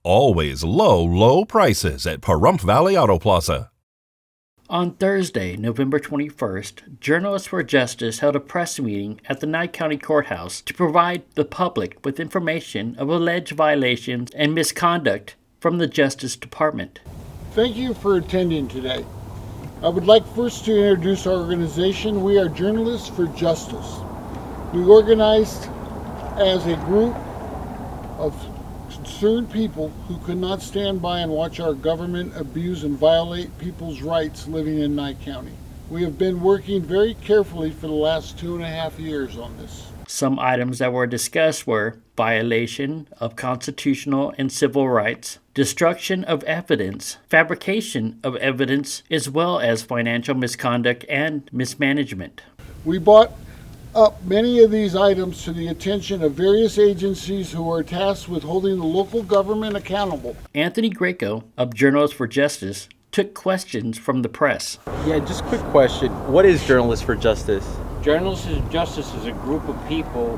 Always low prices at Pahrump Valley Auto Plaza. On Thursday, November 21st, Journalists for Justice held a press meeting at the Nye County Courthouse to provide the public with information of alleged violations and misconduct from the Justice Department. Thank you for attending today. I would like first to introduce our organization. We are Journalists for Justice. We organized as a group of concerned people who could not stand by and watch our government abuse and violate people's rights living in Nye County. We have been working very carefully for the last 2.5 years on this. Some items that were discussed were violation of constitutional and civil rights, destruction of evidence, fabrication of evidence, as well as financial misconduct and mismanagement. We brought up many of these items to the attention of various agencies who are tasked with holding the local government accountable. Anthony Greco of Journalists for Justice took questions from the press. Yeah, just quick question. What is Journalists for Justice? Journalists for Justice is a group of people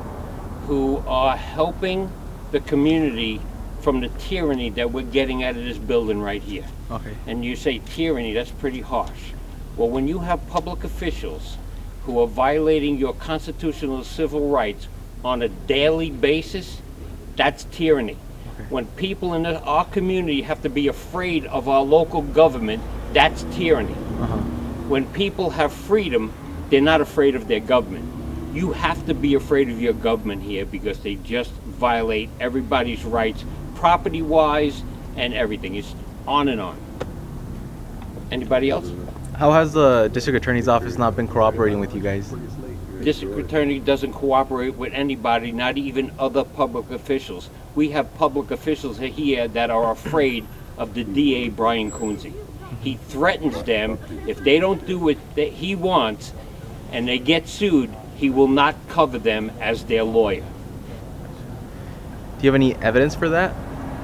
who are helping the community from the tyranny that we're getting out of this building right here. Okay. And you say tyranny, that's pretty harsh. Well, when you have public officials who are violating your constitutional civil rights on a daily basis, that's tyranny. Okay. When people in our community have to be afraid of our local government, that's tyranny. When people have freedom, they're not afraid of their government. You have to be afraid of your government here because they just violate everybody's rights, property-wise and everything. It's on and on. Anybody else? How has the district attorney's office not been cooperating with you guys? District attorney doesn't cooperate with anybody, not even other public officials. We have public officials here that are afraid of the DA, Brian Kunze. He threatens them. If they don't do what he wants and they get sued, he will not cover them as their lawyer. Do you have any evidence for that?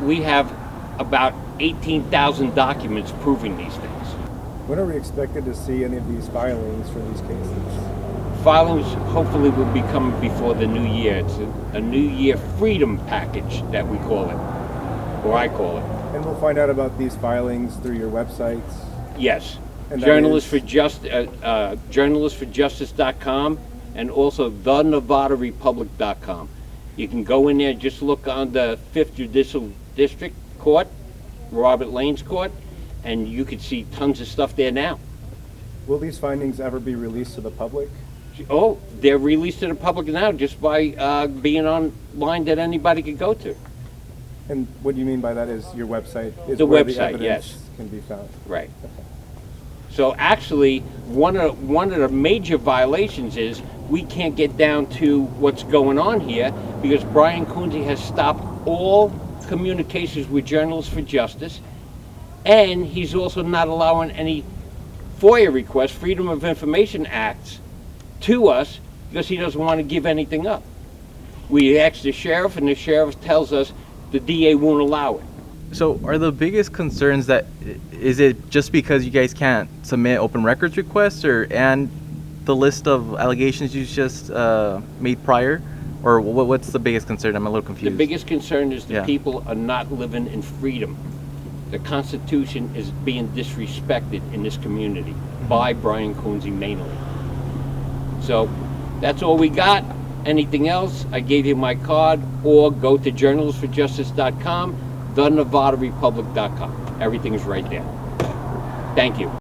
We have about 18,000 documents proving these things. When are we expected to see any of these filings for these cases? Filings hopefully will be coming before the new year. It's a New Year freedom package that we call it, or I call it. And we'll find out about these filings through your websites? Yes. And journalistforjustice.com and also thenevadarepublic.com. You can go in there, just look on the 5th Judicial District Court, Robert Lane's court, and you can see tons of stuff there now. Will these findings ever be released to the public? Oh, they're released to the public now just by being online that anybody can go to. And what do you mean by that is your website is the where website, the evidence yes, can be found? Right. So actually, one of the major violations is we can't get down to what's going on here because Brian Kunze has stopped all communications with Journalists for Justice, and he's also not allowing any FOIA requests, Freedom of Information Acts, to us because he doesn't want to give anything up. We asked the sheriff, and the sheriff tells us the DA won't allow it. So are the biggest concerns that, is it just because you guys can't submit open records requests and the list of allegations you just made prior? Or what's the biggest concern? I'm a little confused. The biggest concern is the people are not living in freedom. The Constitution is being disrespected in this community by Brian Kunze mainly. So that's all we got. Anything else, I gave you my card, or go to journalistforjustice.com, thenevadarepublic.com. Everything is right there. Thank you.